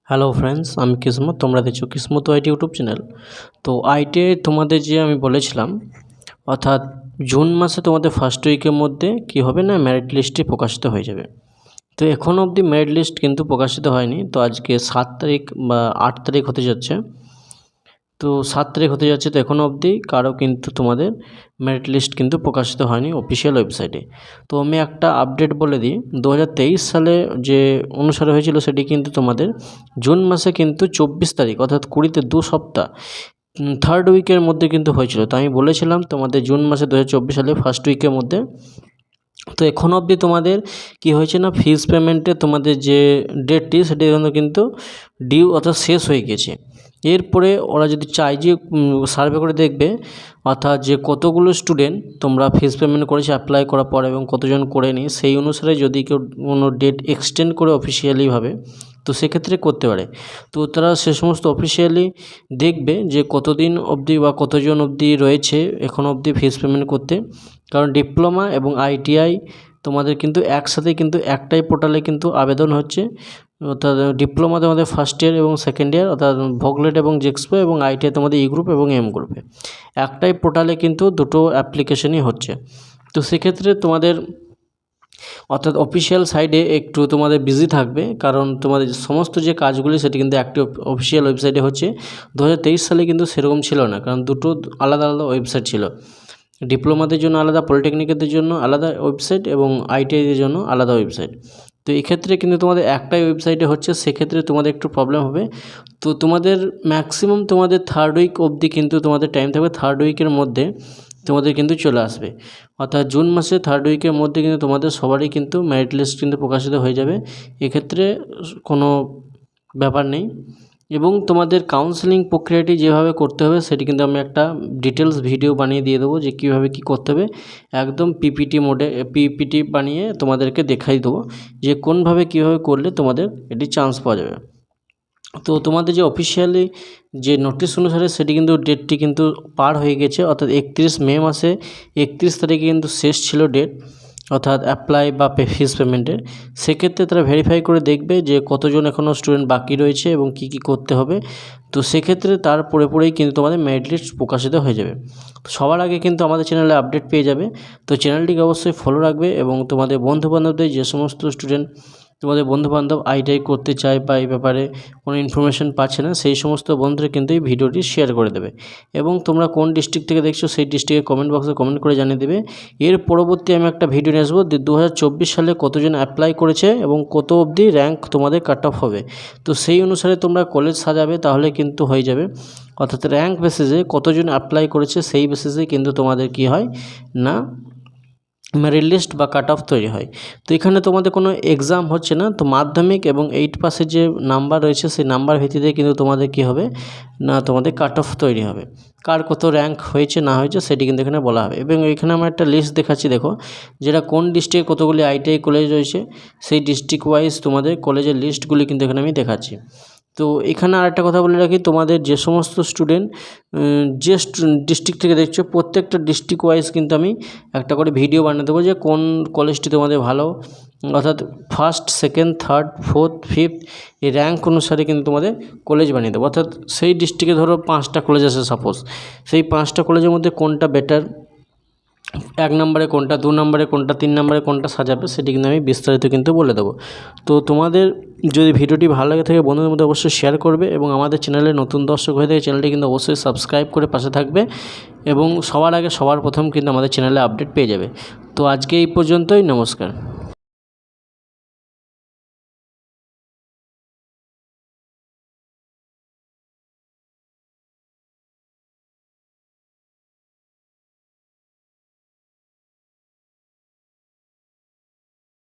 Hello friends, আমি কিসমত। তোমরা দেখছো কিসমত আইটি ইউটিউব চ্যানেল। তো আইটি তোমাদের যে আমি বলেছিলাম, অর্থাৎ জুন মাসে তোমাদের ফার্স্ট উইকের মধ্যে কি হবে না, মেরিট লিস্টটি প্রকাশিত হয়ে যাবে। তো এখনও অবধি মেরিট লিস্ট কিন্তু প্রকাশিত হয়নি। তো আজকে 7 তারিখ বা 8 তারিখ হতে যাচ্ছে। তো 7 তারিখ হতে যাচ্ছে, তো এখনও অবধি কারো কিন্তু তোমাদের মেরিট লিস্ট কিন্তু প্রকাশিত হয়নি অফিসিয়াল ওয়েবসাইটে। তো আমি একটা আপডেট বলে দিই, 2023 সালে যে অনুসারে হয়েছিল সেটি কিন্তু তোমাদের জুন মাসে কিন্তু 24 তারিখ অর্থাৎ 20তে 2 সপ্তাহ থার্ড উইকের মধ্যে কিন্তু হয়েছিল। তো আমি বলেছিলাম তোমাদের জুন মাসে 2024 সালে ফার্স্ট উইকের মধ্যে। তো এখন অবধি তোমাদের কি হয়েছে না, ফিজ পেমেন্টে তোমাদের যে ডেটটি সেটি কিন্তু ডিউ অর্থাৎ শেষ হয়ে গেছে। এরপরে ওরা যদি চায় যে সার্ভে করে দেখবে, অর্থাৎ যে কতগুলো স্টুডেন্ট তোমরা ফিজ পেমেন্ট করেছে অ্যাপ্লাই করার পর এবং কতজন করেনি, সেই অনুসারে যদি কেউ কোনো ডেট এক্সটেন্ড করে অফিসিয়ালিভাবে, তো সেক্ষেত্রে করতে পারে। তো তারা সে সমস্ত অফিসিয়ালি দেখবে যে কতদিন অবধি বা কতজন অবধি রয়েছে এখনও অবধি ফিজ পেমেন্ট করতে। কারণ ডিপ্লোমা এবং আইটিআই তোমাদের কিন্তু একসাথে কিন্তু একটাই পোর্টালে কিন্তু আবেদন হচ্ছে। অর্থাৎ ডিপ্লোমা তোমাদের ফার্স্ট ইয়ার এবং সেকেন্ড ইয়ার, অর্থাৎ ভোগলেট এবং জেক্সপো, এবং আইটিআই তোমাদের ই গ্রুপ এবং এম গ্রুপে একটাই পোর্টালে কিন্তু দুটো অ্যাপ্লিকেশনই হচ্ছে। তো সেক্ষেত্রে তোমাদের অর্থাৎ অফিসিয়াল সাইডে একটু তোমাদের বিজি থাকবে, কারণ তোমাদের সমস্ত যে কাজগুলি সেটি কিন্তু একটি অফিসিয়াল ওয়েবসাইটে হচ্ছে। 2023 সালে কিন্তু সেরকম ছিল না, কারণ দুটো আলাদা আলাদা ওয়েবসাইট ছিল। ডিপ্লোমাদের জন্য আলাদা, পলিটেকনিকের জন্য আলাদা ওয়েবসাইট এবং আইটিআইদের জন্য আলাদা ওয়েবসাইট। তো এক্ষেত্রে কিন্তু তোমাদের একটাই ওয়েবসাইটে হচ্ছে, সেক্ষেত্রে তোমাদের একটু প্রবলেম হবে। তো তোমাদের ম্যাক্সিমাম তোমাদের থার্ড উইক অবধি কিন্তু তোমাদের টাইম থাকবে, থার্ড উইকের মধ্যে তোমাদের কিন্তু চলে আসবে। অর্থাৎ জুন মাসে থার্ড উইকের মধ্যে কিন্তু তোমাদের সবারই কিন্তু মেরিট লিস্ট কিন্তু প্রকাশিত হয়ে যাবে। এক্ষেত্রে কোনো ব্যাপার নেই। এবং তোমাদের কাউন্সেলিং প্রক্রিয়াটি যেভাবে করতে হবে সেটি কিন্তু আমি একটা ডিটেলস ভিডিও বানিয়ে দিয়ে দেবো, যে কীভাবে কী করতে হবে। একদম পিপিটি মোডে পিপিটি বানিয়ে তোমাদেরকে দেখাই দেবো যে কোনভাবে কীভাবে করলে তোমাদের এটি চান্স পাওয়া যাবে। তো তোমাদের যে অফিসিয়ালি যে নোটিশ অনুসারে সেটি কিন্তু ডেটটি কিন্তু পার হয়ে গেছে, অর্থাৎ 31 মে মাসে 31 তারিখে কিন্তু শেষ ছিল ডেট, অর্থাৎ অ্যাপ্লাই বা ফিজ পেমেন্টের। সেক্ষেত্রে তারা ভেরিফাই করে দেখবে যে কতজন এখনও স্টুডেন্ট বাকি রয়েছে এবং কী কী করতে হবে। তো সেক্ষেত্রে তার পরেই কিন্তু তোমাদের মেরিট লিস্ট প্রকাশিত হয়ে যাবে। সবার আগে কিন্তু আমাদের চ্যানেলে আপডেট পেয়ে যাবে। তো চ্যানেলটিকে অবশ্যই ফলো রাখবে এবং তোমাদের বন্ধুবান্ধবদের, যে সমস্ত স্টুডেন্ট তোমাদের বন্ধুবান্ধব আইটিআই করতে চায় বা এই ব্যাপারে কোনো ইনফরমেশন পাচ্ছে না, সেই সমস্ত বন্ধুরা কিন্তু এই ভিডিওটি শেয়ার করে দেবে। এবং তোমরা কোন ডিস্ট্রিক্ট থেকে দেখছো সেই ডিস্ট্রিক্টের কমেন্ট বক্সে কমেন্ট করে জানিয়ে দেবে। এর পরবর্তী আমি একটা ভিডিও নিয়ে আসবো 2024 সালে কতজন অ্যাপ্লাই করেছে এবং কত অবধি র্যাঙ্ক তোমাদের কাট অফ হবে। তো সেই অনুসারে তোমরা কলেজ সাজাবে, তাহলে কিন্তু হয়ে যাবে। অর্থাৎ র্যাঙ্ক বেসিসে কতজন অ্যাপ্লাই করেছে সেই বেসিসে কিন্তু তোমাদের কি হয় না, মেরিট লিস্ট বা কাট অফ তৈরি হয়। তো এখানে তোমাদের কোনো এক্সাম হচ্ছে না, তো মাধ্যমিক এবং 8 পাসের যে নাম্বার রয়েছে সেই নাম্বার ভিত্তিতে কিন্তু তোমাদের কি হবে না, তোমাদের কাট অফ তৈরি হবে। কার কত র্যাঙ্ক হয়েছে না হয়েছে সেটি কিন্তু এখানে বলা হবে। এবং এখানে আমরা একটা লিস্ট দেখাচ্ছি, দেখো যেটা কোন ডিস্ট্রিক্টে কতগুলি আইটিআই কলেজ রয়েছে, সেই ডিস্ট্রিক্ট ওয়াইজ তোমাদের কলেজের লিস্টগুলি কিন্তু এখানে আমি দেখাচ্ছি। তো এখানে আরেকটা কথা বলে রাখি, তোমাদের যে সমস্ত স্টুডেন্ট যে ডিস্ট্রিক্ট থেকে দেখছো, প্রত্যেকটা ডিস্ট্রিক্ট ওয়াইজ কিন্তু আমি একটা করে ভিডিও বানিয়ে দেবো যে কোন কলেজটি তোমাদের ভালো, অর্থাৎ first, second, third, fourth, fifth এই র্যাঙ্ক অনুসারে কিন্তু তোমাদের কলেজ বানিয়ে দেবো। অর্থাৎ সেই ডিস্ট্রিক্টে ধরো 5টা কলেজ আছে সাপোজ, সেই 5টা কলেজের মধ্যে কোনটা বেটার, 1 নম্বরে কোনটা, 2 নম্বরে কোনটা, 3 নম্বরে কোনটা সাজাবে, সেটি কিন্তু আমি বিস্তারিত কিন্তু বলে দেবো। তো তোমাদের যদি ভিডিওটি ভালো লাগে থাকে বন্ধুদের মধ্যে অবশ্যই শেয়ার করবে, এবং আমাদের চ্যানেলে নতুন দর্শক হয়ে থাকে চ্যানেলটি কিন্তু অবশ্যই সাবস্ক্রাইব করে পাশে থাকবে, এবং সবার আগে সবার প্রথম কিন্তু আমাদের চ্যানেলে আপডেট পেয়ে যাবে। তো আজকে এই পর্যন্তই, নমস্কার।